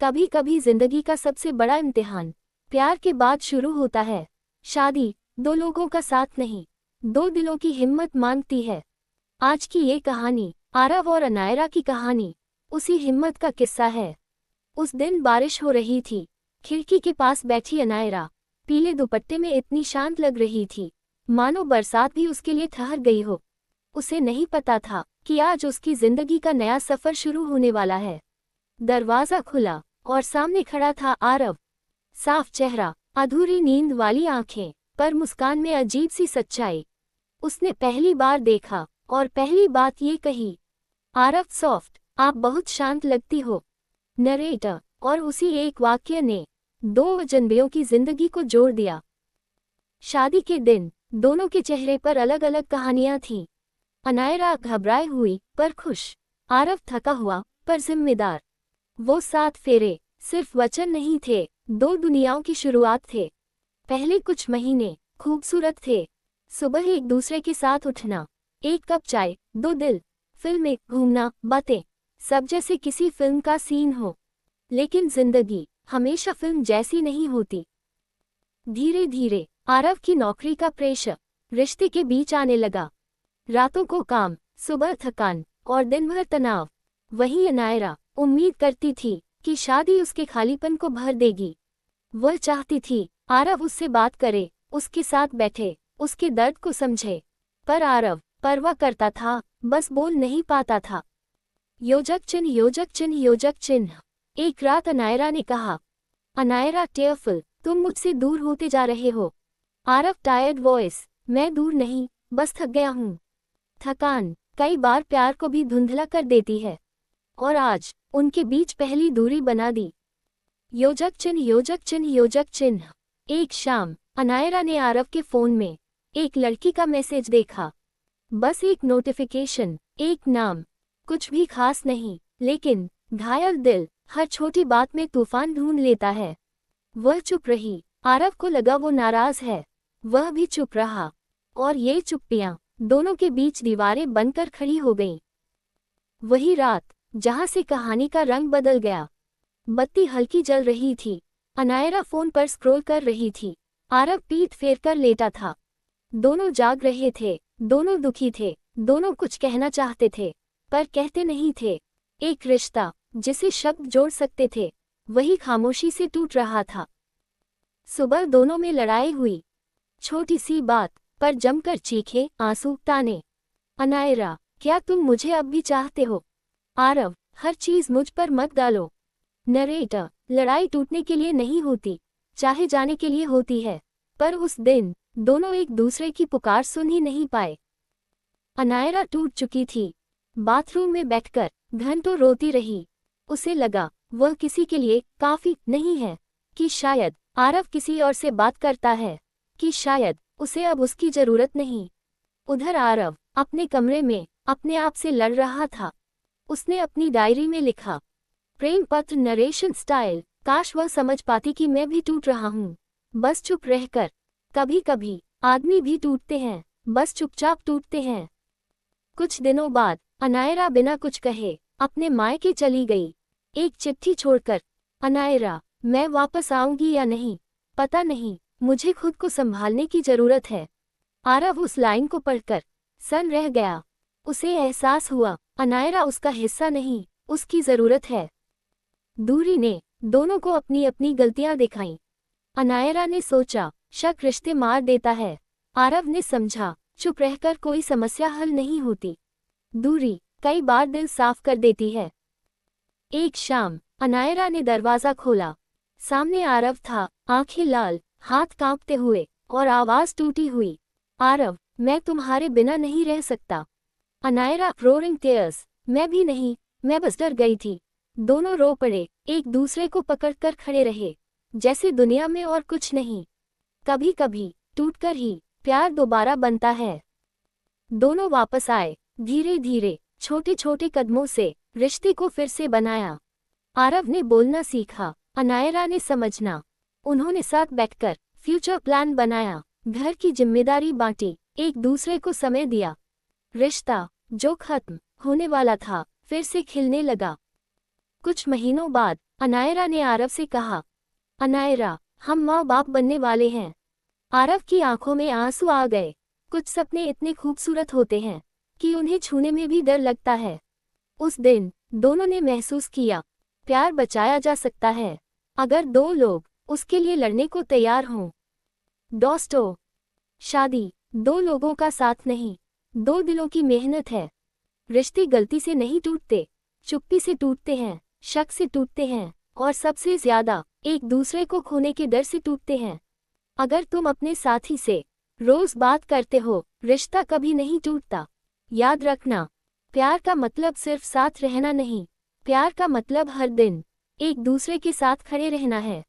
कभी कभी जिंदगी का सबसे बड़ा इम्तिहान प्यार के बाद शुरू होता है। शादी दो लोगों का साथ नहीं, दो दिलों की हिम्मत मांगती है। आज की ये कहानी आरव और अनायरा की कहानी उसी हिम्मत का किस्सा है। उस दिन बारिश हो रही थी। खिड़की के पास बैठी अनायरा पीले दुपट्टे में इतनी शांत लग रही थी, मानो बरसात भी उसके लिए ठहर गई हो। उसे नहीं पता था कि आज उसकी जिंदगी का नया सफर शुरू होने वाला है। दरवाजा खुला और सामने खड़ा था आरव। साफ चेहरा, अधूरी नींद वाली आंखें, पर मुस्कान में अजीब सी सच्चाई। उसने पहली बार देखा और पहली बात ये कही, आरव सॉफ्ट, आप बहुत शांत लगती हो। नरेटर। और उसी एक वाक्य ने दो अजनबियों की जिंदगी को जोड़ दिया। शादी के दिन दोनों के चेहरे पर अलग अलग कहानियां थीं। अनायरा घबराई हुई पर खुश, आरव थका हुआ पर जिम्मेदार। वो 7 फेरे सिर्फ वचन नहीं थे, दो दुनियाओं की शुरुआत थे। पहले कुछ महीने खूबसूरत थे। सुबह एक दूसरे के साथ उठना, एक कप चाय, दो दिल, फिल्में, घूमना, बातें, सब जैसे किसी फिल्म का सीन हो। लेकिन जिंदगी हमेशा फिल्म जैसी नहीं होती। धीरे धीरे आरव की नौकरी का प्रेशर रिश्ते के बीच आने लगा। रातों को काम, सुबह थकान और दिन भर तनाव। वहीं अनायरा उम्मीद करती थी कि शादी उसके खालीपन को भर देगी। वह चाहती थी आरव उससे बात करे, उसके साथ बैठे, उसके दर्द को समझे। पर आरव परवाह करता था, बस बोल नहीं पाता था। योजक चिन्ह, योजक चिन्ह, योजक चिन्ह। एक रात अनायरा ने कहा, अनायरा टेयरफुल, तुम मुझसे दूर होते जा रहे हो। आरव टायर्ड वॉइस, मैं दूर नहीं, बस थक गया हूँ। थकान कई बार प्यार को भी धुंधला कर देती है, और आज उनके बीच पहली दूरी बना दी। योजक चिन्ह, योजक चिन्ह, योजक चिन्ह। एक शाम अनायरा ने आरव के फोन में एक लड़की का मैसेज देखा। बस एक नोटिफिकेशन, एक नाम, कुछ भी खास नहीं, लेकिन घायल दिल हर छोटी बात में तूफान ढूंढ लेता है। वह चुप रही। आरव को लगा वो नाराज है। वह भी चुप रहा, और ये चुप्पियां दोनों के बीच दीवारें बनकर खड़ी हो गईं। वही रात जहां से कहानी का रंग बदल गया। बत्ती हल्की जल रही थी। अनायरा फोन पर स्क्रॉल कर रही थी। आरव पीठ फेर कर लेटा था। दोनों जाग रहे थे, दोनों दुखी थे, दोनों कुछ कहना चाहते थे, पर कहते नहीं थे। एक रिश्ता जिसे शब्द जोड़ सकते थे, वही खामोशी से टूट रहा था। सुबह दोनों में लड़ाई हुई। छोटी सी बात पर जमकर चीखे, आंसू, ताने। अनायरा, क्या तुम मुझे अब भी चाहते हो? आरव, हर चीज मुझ पर मत डालो। नरेटर, लड़ाई टूटने के लिए नहीं होती, चाहे जाने के लिए होती है। पर उस दिन दोनों एक दूसरे की पुकार सुन ही नहीं पाए। अनायरा टूट चुकी थी। बाथरूम में बैठकर घंटों रोती रही। उसे लगा वह किसी के लिए काफी नहीं है, कि शायद आरव किसी और से बात करता है, कि शायद उसे अब उसकी जरूरत नहीं। उधर आरव अपने कमरे में अपने आप से लड़ रहा था। उसने अपनी डायरी में लिखा, प्रेम पत्र नरेशन स्टाइल, काश वह समझ पाती कि मैं भी टूट रहा हूँ, बस चुप रहकर। कभी कभी आदमी भी टूटते हैं, बस चुपचाप टूटते हैं। कुछ दिनों बाद अनायरा बिना कुछ कहे अपने मायके चली गई, एक चिट्ठी छोड़कर। अनायरा, मैं वापस आऊंगी या नहीं पता नहीं, मुझे खुद को संभालने की जरूरत है। आरव उस लाइन को पढ़कर सन रह गया। उसे एहसास हुआ अनायरा उसका हिस्सा नहीं, उसकी जरूरत है। दूरी ने दोनों को अपनी अपनी गलतियां दिखाईं। अनायरा ने सोचा, शक रिश्ते मार देता है। आरव ने समझा, चुप रहकर कोई समस्या हल नहीं होती। दूरी कई बार दिल साफ कर देती है। एक शाम अनायरा ने दरवाजा खोला। सामने आरव था, आंखें लाल, हाथ कांपते हुए, और आवाज टूटी हुई, आरव, मैं तुम्हारे बिना नहीं रह सकता। अनायरा, रोरिंग टीयर्स, मैं भी नहीं, मैं बस डर गई थी। दोनों रो पड़े, एक दूसरे को पकड़कर खड़े रहे, जैसे दुनिया में और कुछ नहीं। कभी कभी टूटकर ही प्यार दोबारा बनता है। दोनों वापस आए, धीरे धीरे, छोटे छोटे कदमों से रिश्ते को फिर से बनाया। आरव ने बोलना सीखा, अनायरा ने समझना। उन्होंने साथ बैठकर फ्यूचर प्लान बनाया, घर की जिम्मेदारी बांटी, एक दूसरे को समय दिया। रिश्ता जो खत्म होने वाला था, फिर से खिलने लगा। कुछ महीनों बाद अनायरा ने आरव से कहा, अनायरा, हम माँ बाप बनने वाले हैं। आरव की आंखों में आंसू आ गए। कुछ सपने इतने खूबसूरत होते हैं कि उन्हें छूने में भी डर लगता है। उस दिन दोनों ने महसूस किया, प्यार बचाया जा सकता है अगर दो लोग उसके लिए लड़ने को तैयार हों। दोस्तों, शादी दो लोगों का साथ नहीं, दो दिलों की मेहनत है। रिश्ते गलती से नहीं टूटते, चुप्पी से टूटते हैं, शक से टूटते हैं और सबसे ज्यादा एक दूसरे को खोने के डर से टूटते हैं। अगर तुम अपने साथी से रोज बात करते हो, रिश्ता कभी नहीं टूटता। याद रखना, प्यार का मतलब सिर्फ साथ रहना नहीं, प्यार का मतलब हर दिन एक दूसरे के साथ खड़े रहना है।